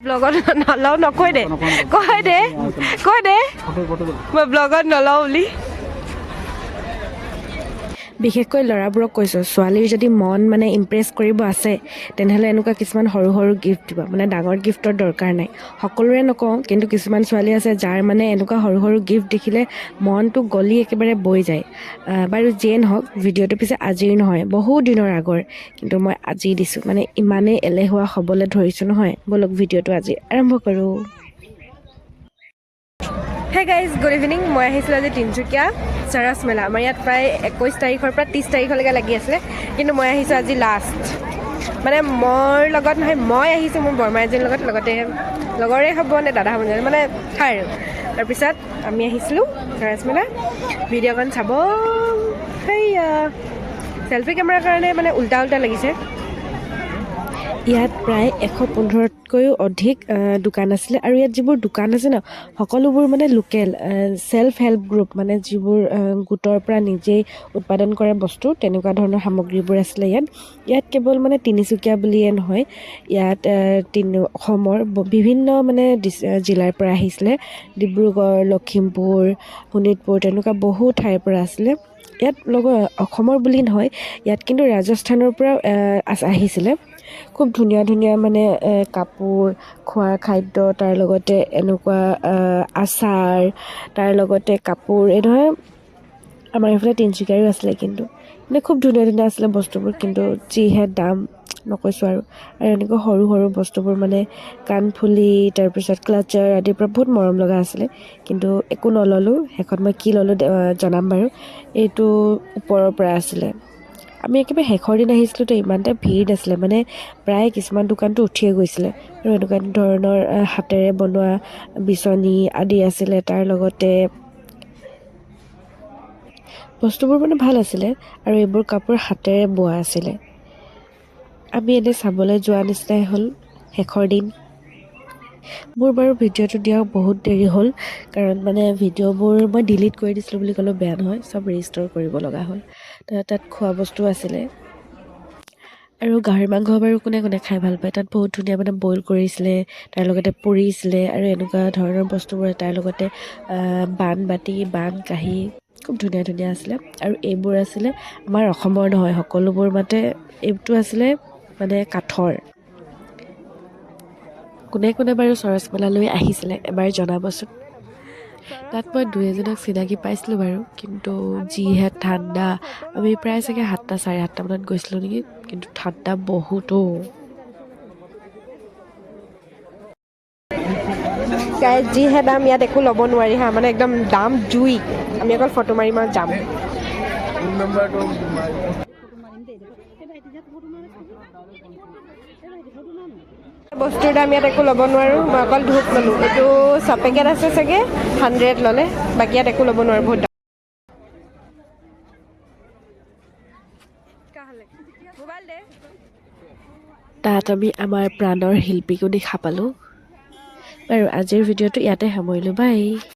ব্লগত নলওঁ নকৈ দে কৈ দে মই ব্লগত নলওঁ বুলি বিশেষকৈ ল'ৰাবোৰক কৈছোঁ ছোৱালীৰ যদি মন মানে ইমপ্ৰেছ কৰিব আছে তেনেহ'লে এনেকুৱা কিছুমান সৰু সৰু গিফ্ট দিব মানে ডাঙৰ গিফ্টৰ দৰকাৰ নাই সকলোৰে নকওঁ কিন্তু কিছুমান ছোৱালী আছে যাৰ মানে এনেকুৱা সৰু সৰু গিফ্ট দেখিলে মনটো গলি একেবাৰে বৈ যায় বাৰু যিয়ে নহওক ভিডিঅ'টো পিছে আজিৰ নহয় বহুত দিনৰ আগৰ কিন্তু মই আজি দিছোঁ মানে ইমানেই এলেহুৱা হ'বলৈ ধৰিছোঁ নহয় ব'লক ভিডিঅ'টো আজি আৰম্ভ কৰোঁ হে গাইজ গুড ইভিনিং মই আহিছিলোঁ আজি তিনিচুকীয়া চাৰাছ মেলা আমাৰ ইয়াত প্ৰায় 21 তাৰিখৰ পৰা 30 তাৰিখলৈকে লাগি আছিলে কিন্তু মই আহিছোঁ আজি লাষ্ট মানে মোৰ লগত নহয় মই আহিছোঁ মোৰ বৰমা এজনীৰ লগত লগতে লগৰে হ'ব নে দাদা হ'ব নে মানে হয় আৰু তাৰপিছত আমি আহিছিলোঁ চাৰাছ মেলা ভিডিঅ'খন চাব সেয়া চেল্ফি কেমেৰাৰ কাৰণে মানে উল্টা লাগিছে ইয়াত প্ৰায় 115তকৈও অধিক দোকান আছিলে আৰু ইয়াত যিবোৰ দোকান আছে ন সকলোবোৰ মানে লোকেল চেল্ফ হেল্প গ্ৰুপ মানে যিবোৰ গোটৰ পৰা নিজেই উৎপাদন কৰা বস্তু তেনেকুৱা ধৰণৰ সামগ্ৰীবোৰ আছিলে ইয়াত কেৱল মানে তিনিচুকীয়া বুলিয়ে নহয় ইয়াত অসমৰ বিভিন্ন মানে জিলাৰ পৰা আহিছিলে ডিব্ৰুগড় লখিমপুৰ শোণিতপুৰ তেনেকুৱা বহু ঠাইৰ পৰা আছিলে ইয়াত অসমৰ বুলি নহয় ইয়াত কিন্তু ৰাজস্থানৰ পৰা আহিছিলে খুব ধুনীয়া ধুনীয়া মানে কাপোৰ খোৱাৰ খাদ্য তাৰ লগতে এনেকুৱা আচাৰ তাৰ লগতে কাপোৰ এইদৰে আমাৰ এইফালে তিনিচুকীয়াৰো আছিলে কিন্তু মানে খুব ধুনীয়া ধুনীয়া আছিলে বস্তুবোৰ কিন্তু যিহে দাম নকৈছোঁ আৰু এনেকুৱা সৰু সৰু বস্তুবোৰ মানে কাণফুলি তাৰপিছত ক্লাচাৰ আদিৰ পৰা বহুত মৰম লগা আছিলে কিন্তু একো নল'লোঁ শেষত মই কি ল'লোঁ জনাম বাৰু এইটো ওপৰৰ পৰা আছিলে আমি একেবাৰে শেষৰ দিন আহিছিলোঁ তো ইমান এটা ভিৰ নাছিলে মানে প্ৰায় কিছুমান দোকানটো উঠিয়ে গৈছিলে আৰু এনেকুৱা ধৰণৰ হাতেৰে বনোৱা বিচনী আদি আছিলে তাৰ লগতে বস্তুবোৰ মানে ভাল আছিলে আৰু এইবোৰ কাপোৰ হাতেৰে বোৱা আছিলে আমি এনেই চাবলৈ যোৱা নিচিনাই হ'ল শেষৰ দিন মোৰ বাৰু ভিডিঅ'টো দিয়া বহুত দেৰি হ'ল কাৰণ মানে ভিডিঅ'বোৰ মই ডিলিট কৰি দিছিলোঁ বুলি ক'লেও বেয়া নহয় চব ৰিষ্ট'ৰ কৰিব লগা হ'ল তাত খোৱা বস্তু আছিলে আৰু গাহৰি মাংস বাৰু কোনে কোনে খাই ভাল পায় তাত বহুত ধুনীয়া মানে বইল কৰিছিলে তাৰ লগতে পুৰিছিলে আৰু এনেকুৱা ধৰণৰ বস্তুবোৰ তাৰ লগতে বানবাতি বান কাঁহী খুব ধুনীয়া ধুনীয়া আছিলে আৰু এইবোৰ আছিলে আমাৰ অসমৰ নহয় সকলোবোৰ মতে এইটো আছিলে মানে কাঠৰ কোনে কোনে বাৰু চৰচ মেলালৈ আহিছিলে এবাৰ জনাবচোন তাত মই দুই এজনক চিনাকি পাইছিলোঁ বাৰু কিন্তু যিহে ঠাণ্ডা আমি প্ৰায় চাগে 7টা 7:30 মানত গৈছিলোঁ নেকি কিন্তু ঠাণ্ডা বহুতো যিহে দাম ইয়াত একো ল'ব নোৱাৰি হা মানে একদম দাম জুই আমি অকল ফটো মাৰি যাম বস্তুৰ দাম ইয়াত একো ল'ব নোৱাৰোঁ মই অকল ধূপ ল'লোঁ এইটো চপেকেট আছে চাগে 100 ল'লে বাকী ইয়াত একো ল'ব নোৱাৰোঁ বহুত দাম তাত আমি আমাৰ প্ৰাণৰ শিল্পীকো দেখা পালোঁ বাৰু আজিৰ ভিডিঅ'টো ইয়াতে সামৰিলোঁ বাই